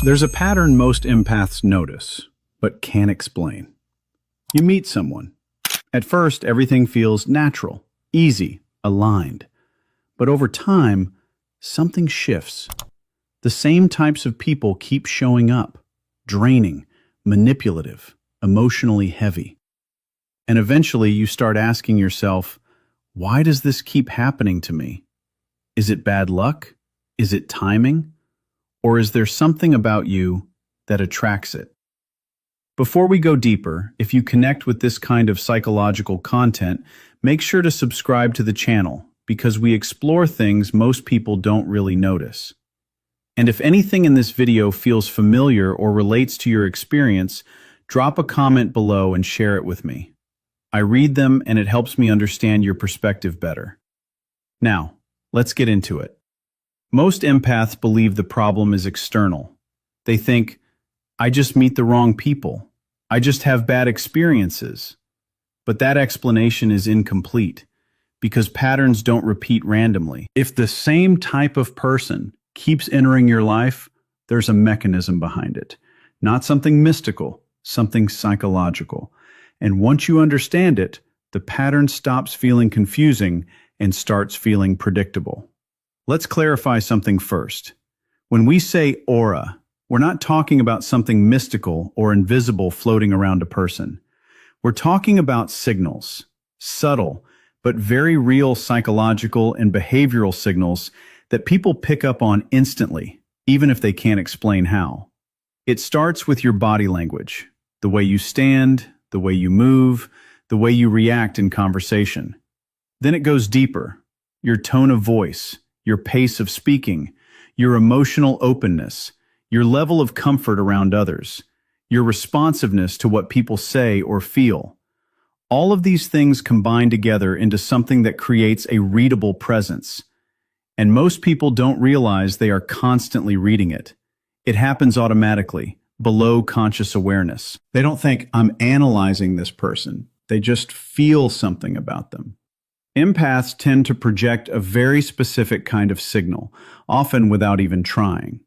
There's a pattern most empaths notice, but can't explain. You meet someone. At first, everything feels natural, easy, aligned. But over time, something shifts. The same types of people keep showing up, draining, manipulative, emotionally heavy. And eventually you start asking yourself, why does this keep happening to me? Is it bad luck? Is it timing? Or is there something about you that attracts it? Before we go deeper, if you connect with this kind of psychological content, make sure to subscribe to the channel because we explore things most people don't really notice. And if anything in this video feels familiar or relates to your experience, drop a comment below and share it with me. I read them and it helps me understand your perspective better. Now, let's get into it. Most empaths believe the problem is external. They think, I just meet the wrong people. I just have bad experiences. But that explanation is incomplete because patterns don't repeat randomly. If the same type of person keeps entering your life, there's a mechanism behind it. Not something mystical, something psychological. And once you understand it, the pattern stops feeling confusing and starts feeling predictable. Let's clarify something first. When we say aura, we're not talking about something mystical or invisible floating around a person. We're talking about signals, subtle, but very real psychological and behavioral signals that people pick up on instantly, even if they can't explain how. It starts with your body language, the way you stand, the way you move, the way you react in conversation. Then it goes deeper, your tone of voice, your pace of speaking, your emotional openness, your level of comfort around others, your responsiveness to what people say or feel. All of these things combine together into something that creates a readable presence. And most people don't realize they are constantly reading it. It happens automatically, below conscious awareness. They don't think, I'm analyzing this person. They just feel something about them. Empaths tend to project a very specific kind of signal, often without even trying.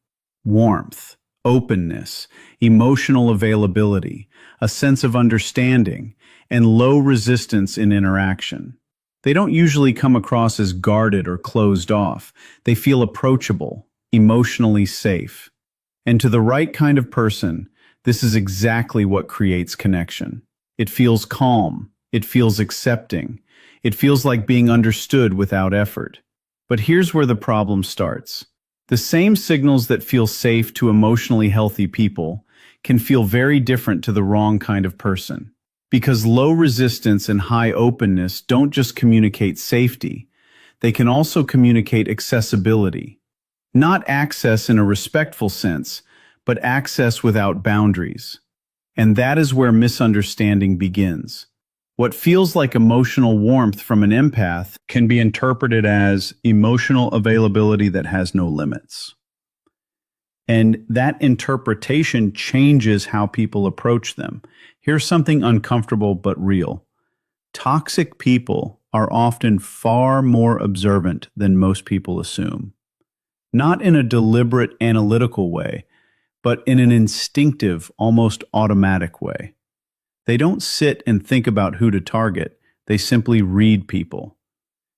Warmth, openness, emotional availability, a sense of understanding, and low resistance in interaction. They don't usually come across as guarded or closed off. They feel approachable, emotionally safe. And to the right kind of person, this is exactly what creates connection. It feels calm. It feels accepting. It feels like being understood without effort. But here's where the problem starts. The same signals that feel safe to emotionally healthy people can feel very different to the wrong kind of person. Because low resistance and high openness don't just communicate safety, they can also communicate accessibility. Not access in a respectful sense, but access without boundaries. And that is where misunderstanding begins. What feels like emotional warmth from an empath can be interpreted as emotional availability that has no limits. And that interpretation changes how people approach them. Here's something uncomfortable but real. Toxic people are often far more observant than most people assume. Not in a deliberate analytical way, but in an instinctive, almost automatic way. They don't sit and think about who to target. They simply read people.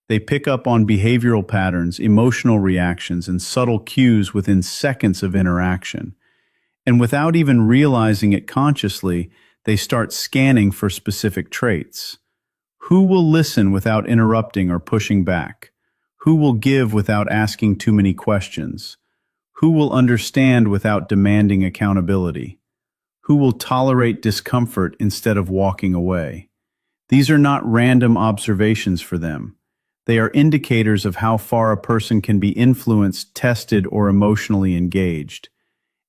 They pick up on behavioral patterns, emotional reactions, and subtle cues within seconds of interaction. And without even realizing it consciously, they start scanning for specific traits. Who will listen without interrupting or pushing back? Who will give without asking too many questions? Who will understand without demanding accountability? Who will tolerate discomfort instead of walking away? These are not random observations for them. They are indicators of how far a person can be influenced, tested, or emotionally engaged.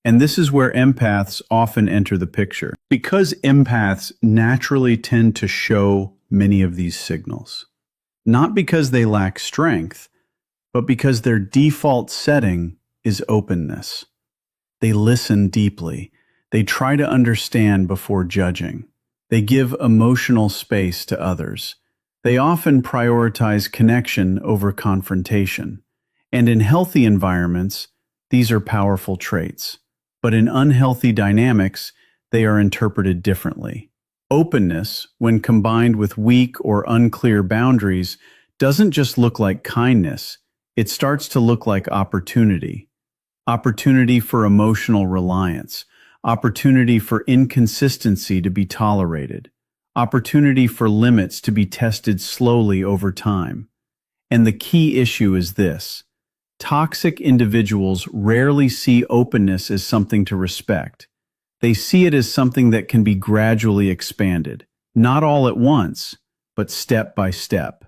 And this is where empaths often enter the picture. Because empaths naturally tend to show many of these signals. Not because they lack strength, but because their default setting is openness. They listen deeply. They try to understand before judging. They give emotional space to others. They often prioritize connection over confrontation. And in healthy environments, these are powerful traits. but in unhealthy dynamics, they are interpreted differently. Openness, when combined with weak or unclear boundaries, doesn't just look like kindness, it starts to look like opportunity. Opportunity for emotional reliance, opportunity for inconsistency to be tolerated, opportunity for limits to be tested slowly over time. And the key issue is this: toxic individuals rarely see openness as something to respect. They see it as something that can be gradually expanded, not all at once, but step by step.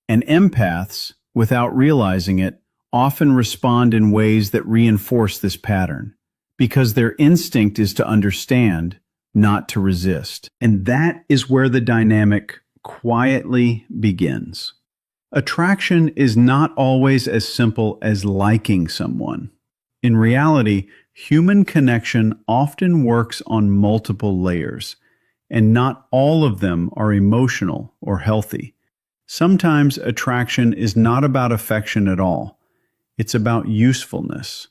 And empaths, without realizing it, often respond in ways that reinforce this pattern, because their instinct is to understand, not to resist. And that is where the dynamic quietly begins. Attraction is not always as simple as liking someone. In reality, human connection often works on multiple layers, and not all of them are emotional or healthy. Sometimes attraction is not about affection at all. It's about usefulness.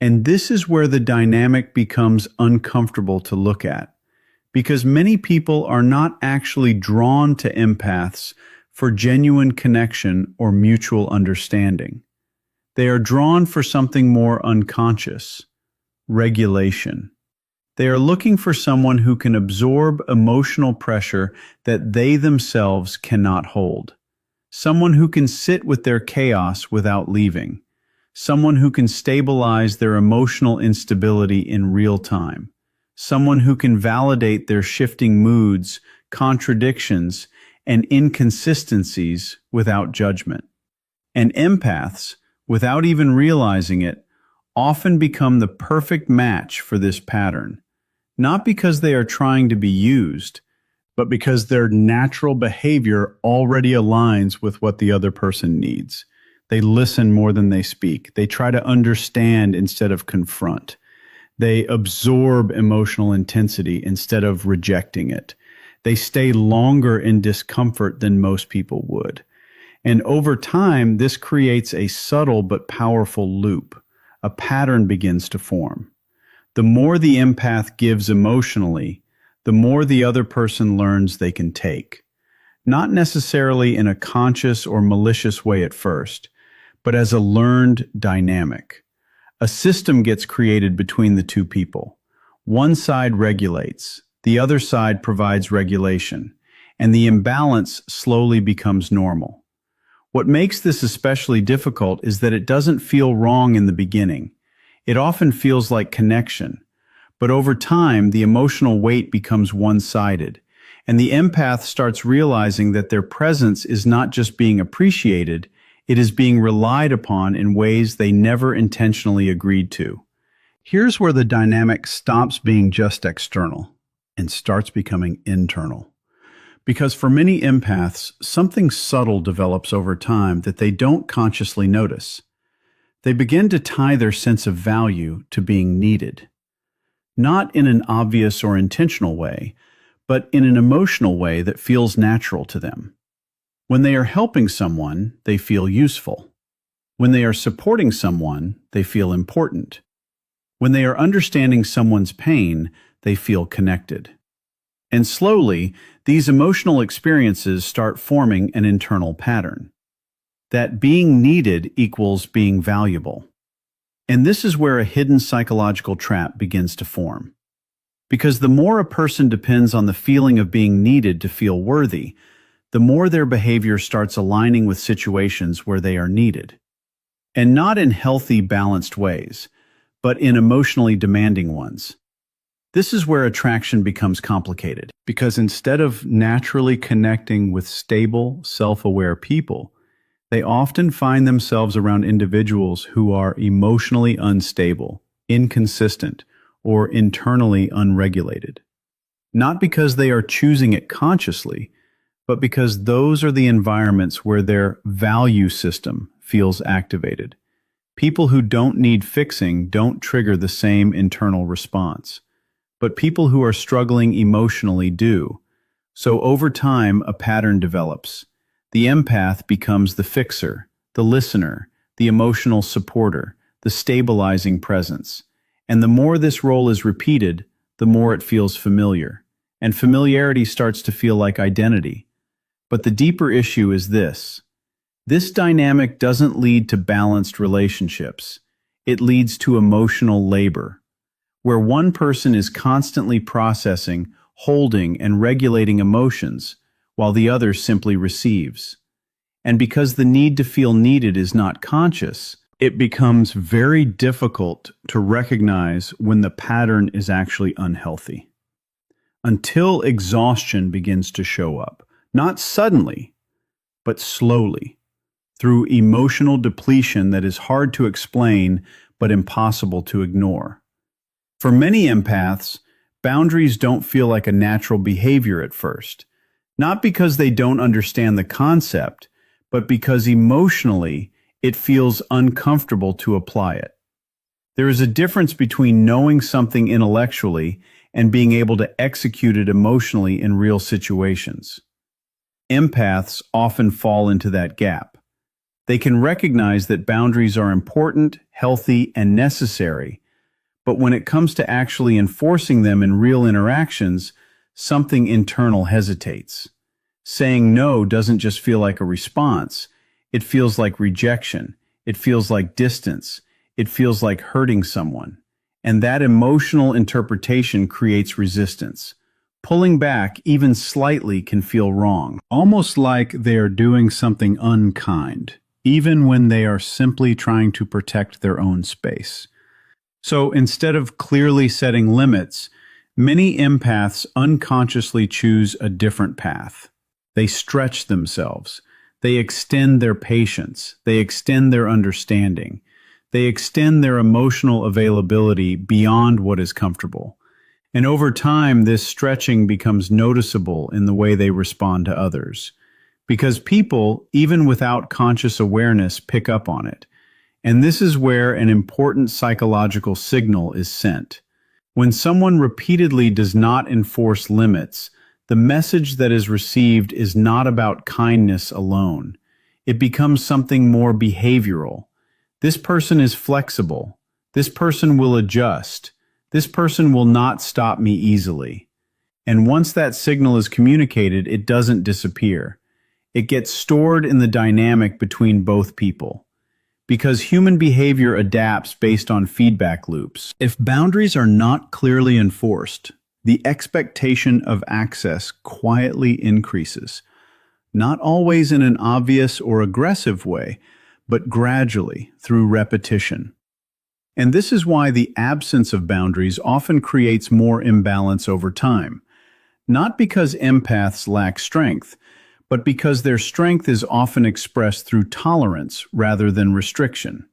And this is where the dynamic becomes uncomfortable to look at, because many people are not actually drawn to empaths for genuine connection or mutual understanding. They are drawn for something more unconscious: regulation. They are looking for someone who can absorb emotional pressure that they themselves cannot hold. Someone who can sit with their chaos without leaving. Someone who can stabilize their emotional instability in real time. Someone who can validate their shifting moods, contradictions, and inconsistencies without judgment. And empaths, without even realizing it, often become the perfect match for this pattern, not because they are trying to be used, but because their natural behavior already aligns with what the other person needs. They listen more than they speak. They try to understand instead of confront. They absorb emotional intensity instead of rejecting it. They stay longer in discomfort than most people would. And over time, this creates a subtle but powerful loop. A pattern begins to form. The more the empath gives emotionally, the more the other person learns they can take. Not necessarily in a conscious or malicious way at first, but as a learned dynamic. A system gets created between the two people. One side regulates, the other side provides regulation, and the imbalance slowly becomes normal. What makes this especially difficult is that it doesn't feel wrong in the beginning. It often feels like connection. But over time, the emotional weight becomes one-sided, and the empath starts realizing that their presence is not just being appreciated, it is being relied upon in ways they never intentionally agreed to. Here's where the dynamic stops being just external and starts becoming internal. Because for many empaths, something subtle develops over time that they don't consciously notice. They begin to tie their sense of value to being needed. Not in an obvious or intentional way, but in an emotional way that feels natural to them. When they are helping someone, they feel useful. When they are supporting someone, they feel important. When they are understanding someone's pain, they feel connected. And slowly, these emotional experiences start forming an internal pattern. That being needed equals being valuable. And this is where a hidden psychological trap begins to form. Because the more a person depends on the feeling of being needed to feel worthy, the more their behavior starts aligning with situations where they are needed. And not in healthy, balanced ways, but in emotionally demanding ones. This is where attraction becomes complicated, because instead of naturally connecting with stable, self-aware people, they often find themselves around individuals who are emotionally unstable, inconsistent, or internally unregulated. Not because they are choosing it consciously, but because those are the environments where their value system feels activated. People who don't need fixing don't trigger the same internal response, but people who are struggling emotionally do. So over time, a pattern develops. The empath becomes the fixer, the listener, the emotional supporter, the stabilizing presence. And the more this role is repeated, the more it feels familiar. And familiarity starts to feel like identity. But the deeper issue is this. This dynamic doesn't lead to balanced relationships. It leads to emotional labor, where one person is constantly processing, holding, and regulating emotions, while the other simply receives. And because the need to feel needed is not conscious, it becomes very difficult to recognize when the pattern is actually unhealthy. Until exhaustion begins to show up, not suddenly, but slowly, through emotional depletion that is hard to explain but impossible to ignore. For many empaths, boundaries don't feel like a natural behavior at first, not because they don't understand the concept, but because emotionally it feels uncomfortable to apply it. There is a difference between knowing something intellectually and being able to execute it emotionally in real situations. Empaths often fall into that gap. They can recognize that boundaries are important, healthy, and necessary, but when it comes to actually enforcing them in real interactions, something internal hesitates. Saying no doesn't just feel like a response. It feels like rejection. It feels like distance. It feels like hurting someone. And that emotional interpretation creates resistance. Pulling back, even slightly, can feel wrong, almost like they are doing something unkind, even when they are simply trying to protect their own space. So instead of clearly setting limits, many empaths unconsciously choose a different path. They stretch themselves. They extend their patience. They extend their understanding. They extend their emotional availability beyond what is comfortable. And over time, this stretching becomes noticeable in the way they respond to others. Because people, even without conscious awareness, pick up on it. And this is where an important psychological signal is sent. When someone repeatedly does not enforce limits, the message that is received is not about kindness alone. It becomes something more behavioral. This person is flexible. This person will adjust. This person will not stop me easily. And once that signal is communicated, it doesn't disappear. It gets stored in the dynamic between both people. Because human behavior adapts based on feedback loops. If boundaries are not clearly enforced, the expectation of access quietly increases. Not always in an obvious or aggressive way, but gradually through repetition. And this is why the absence of boundaries often creates more imbalance over time. Not because empaths lack strength, but because their strength is often expressed through tolerance rather than restriction.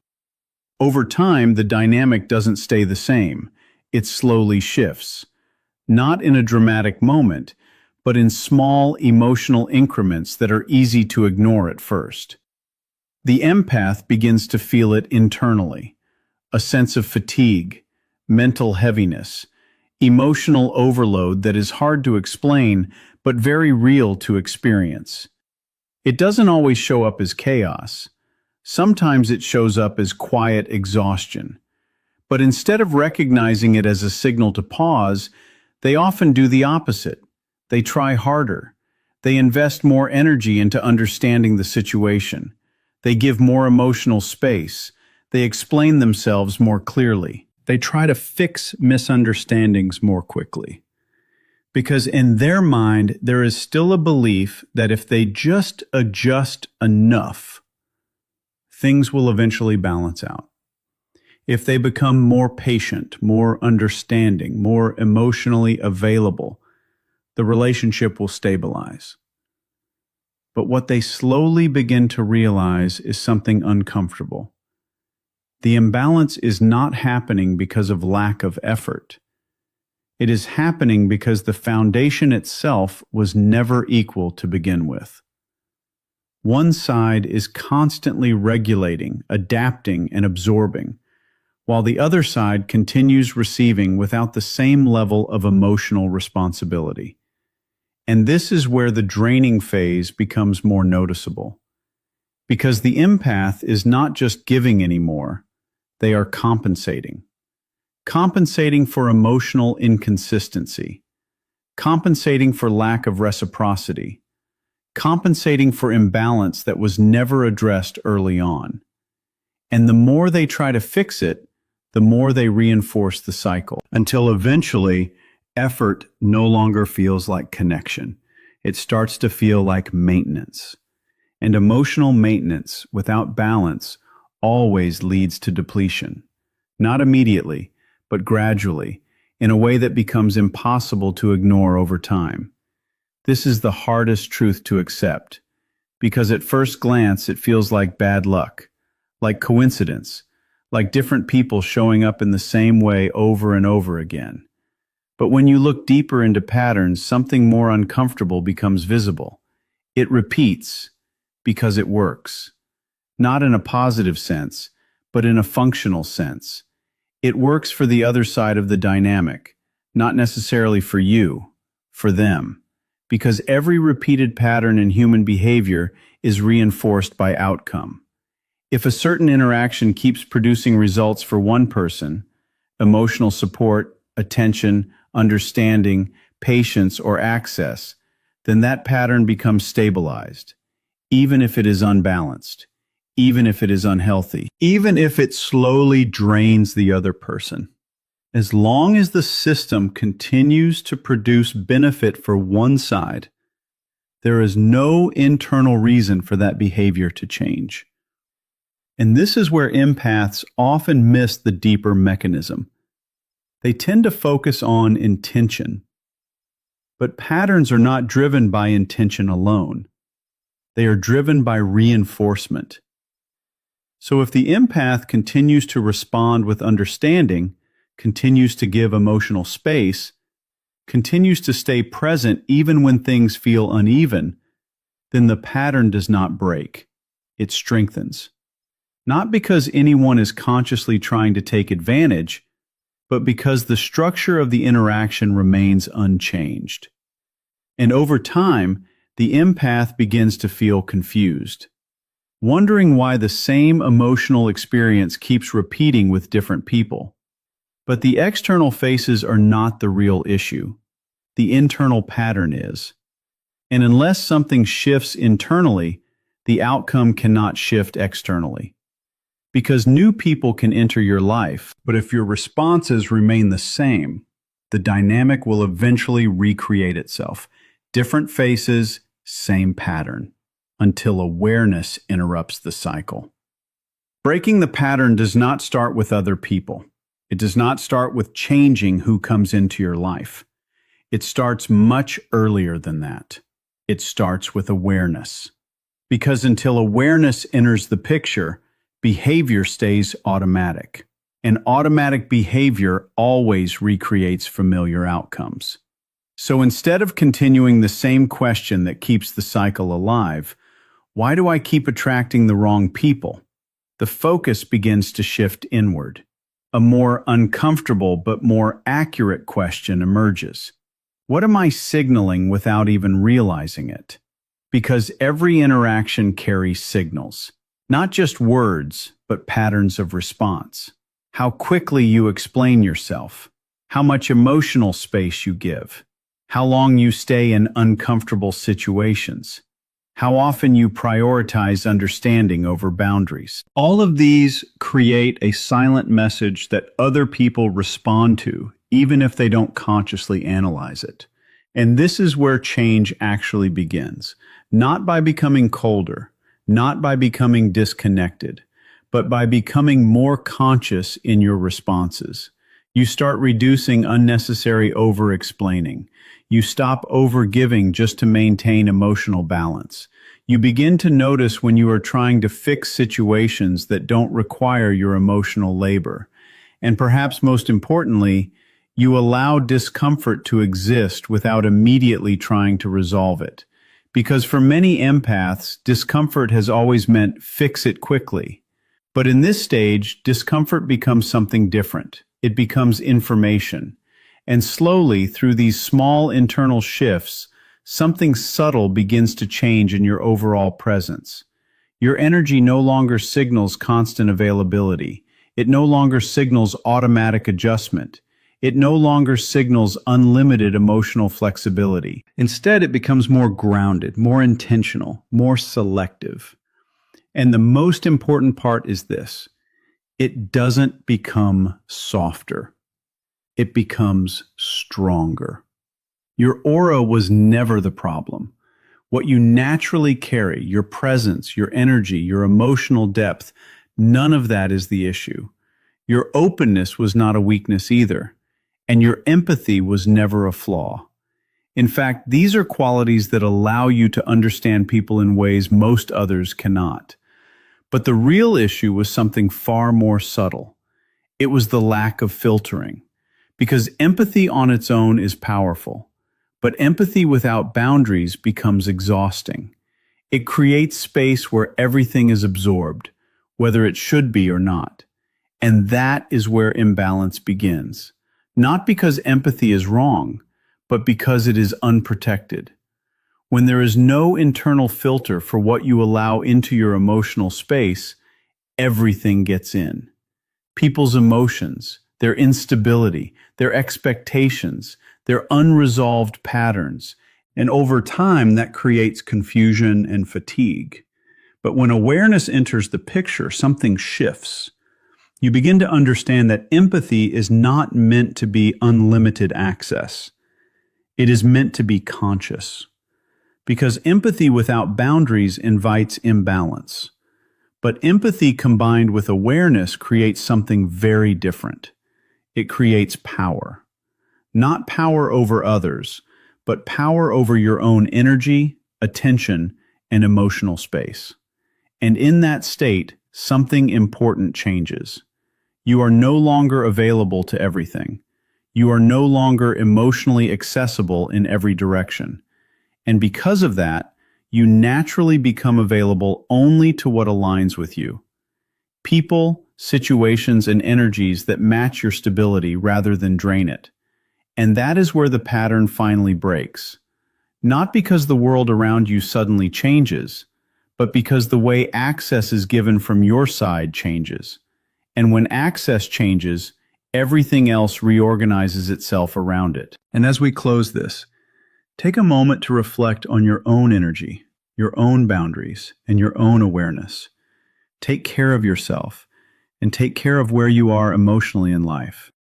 Over time, the dynamic doesn't stay the same. It slowly shifts. Not in a dramatic moment, but in small emotional increments that are easy to ignore at first. The empath begins to feel it internally. A sense of fatigue, mental heaviness, emotional overload that is hard to explain but very real to experience. It doesn't always show up as chaos. Sometimes it shows up as quiet exhaustion. But instead of recognizing it as a signal to pause, they often do the opposite. They try harder. They invest more energy into understanding the situation. They give more emotional space. They explain themselves more clearly. They try to fix misunderstandings more quickly. Because in their mind, there is still a belief that if they just adjust enough, things will eventually balance out. If they become more patient, more understanding, more emotionally available, the relationship will stabilize. But what they slowly begin to realize is something uncomfortable. The imbalance is not happening because of lack of effort. It is happening because the foundation itself was never equal to begin with. One side is constantly regulating, adapting, and absorbing, while the other side continues receiving without the same level of emotional responsibility. And this is where the draining phase becomes more noticeable. Because the empath is not just giving anymore, they are compensating. compensating for emotional inconsistency, compensating for lack of reciprocity, compensating for imbalance that was never addressed early on. And the more they try to fix it, the more they reinforce the cycle, until eventually effort no longer feels like connection. It starts to feel like maintenance. And emotional maintenance without balance always leads to depletion. Not immediately, but gradually, in a way that becomes impossible to ignore over time. This is the hardest truth to accept, because at first glance it feels like bad luck, like coincidence, like different people showing up in the same way over and over again. But when you look deeper into patterns, something more uncomfortable becomes visible. It repeats because it works. Not in a positive sense, but in a functional sense. It works for the other side of the dynamic, not necessarily for you, for them. Because every repeated pattern in human behavior is reinforced by outcome. If a certain interaction keeps producing results for one person, emotional support, attention, understanding, patience, or access, then that pattern becomes stabilized, even if it is unbalanced, even if it is unhealthy, even if it slowly drains the other person. As long as the system continues to produce benefit for one side, there is no internal reason for that behavior to change. And this is where empaths often miss the deeper mechanism. They tend to focus on intention. But patterns are not driven by intention alone. They are driven by reinforcement. So if the empath continues to respond with understanding, continues to give emotional space, continues to stay present even when things feel uneven, then the pattern does not break. It strengthens. Not because anyone is consciously trying to take advantage, but because the structure of the interaction remains unchanged. And over time, the empath begins to feel confused, wondering why the same emotional experience keeps repeating with different people. But the external faces are not the real issue. The internal pattern is. And unless something shifts internally, the outcome cannot shift externally. Because new people can enter your life, but if your responses remain the same, the dynamic will eventually recreate itself. Different faces, same pattern, until awareness interrupts the cycle. Breaking the pattern does not start with other people. It does not start with changing who comes into your life. It starts much earlier than that. It starts with awareness. Because until awareness enters the picture, behavior stays automatic. And automatic behavior always recreates familiar outcomes. So instead of continuing the same question that keeps the cycle alive, why do I keep attracting the wrong people? The focus begins to shift inward. A more uncomfortable but more accurate question emerges. What am I signaling without even realizing it? Because every interaction carries signals. Not just words, but patterns of response. How quickly you explain yourself. How much emotional space you give. How long you stay in uncomfortable situations. How often you prioritize understanding over boundaries. All of these create a silent message that other people respond to, even if they don't consciously analyze it. And this is where change actually begins. Not by becoming colder, not by becoming disconnected, but by becoming more conscious in your responses. You start reducing unnecessary over-explaining. You stop over-giving just to maintain emotional balance. You begin to notice when you are trying to fix situations that don't require your emotional labor. And perhaps most importantly, you allow discomfort to exist without immediately trying to resolve it. Because for many empaths, discomfort has always meant fix it quickly. But in this stage, discomfort becomes something different. It becomes information. And slowly, through these small internal shifts, something subtle begins to change in your overall presence. Your energy no longer signals constant availability. It no longer signals automatic adjustment. It no longer signals unlimited emotional flexibility. Instead, it becomes more grounded, more intentional, more selective. And the most important part is this: it doesn't become softer. It becomes stronger. Your aura was never the problem. What you naturally carry, your presence, your energy, your emotional depth, none of that is the issue. Your openness was not a weakness either, and your empathy was never a flaw. In fact, these are qualities that allow you to understand people in ways most others cannot. But the real issue was something far more subtle. It was the lack of filtering. Because empathy on its own is powerful, but empathy without boundaries becomes exhausting. It creates space where everything is absorbed, whether it should be or not. And that is where imbalance begins. Not because empathy is wrong, but because it is unprotected. When there is no internal filter for what you allow into your emotional space, everything gets in. People's emotions, their instability, their expectations, their unresolved patterns, and over time that creates confusion and fatigue. But when awareness enters the picture, something shifts. You begin to understand that empathy is not meant to be unlimited access. It is meant to be conscious. Because empathy without boundaries invites imbalance. But empathy combined with awareness creates something very different. It creates power. Not power over others, but power over your own energy, attention, and emotional space. And in that state, something important changes. You are no longer available to everything. You are no longer emotionally accessible in every direction. And because of that, you naturally become available only to what aligns with you. People, situations, and energies that match your stability rather than drain it. And that is where the pattern finally breaks. Not because the world around you suddenly changes, but because the way access is given from your side changes. And when access changes, everything else reorganizes itself around it. And as we close this, take a moment to reflect on your own energy, your own boundaries, and your own awareness. Take care of yourself, and take care of where you are emotionally in life.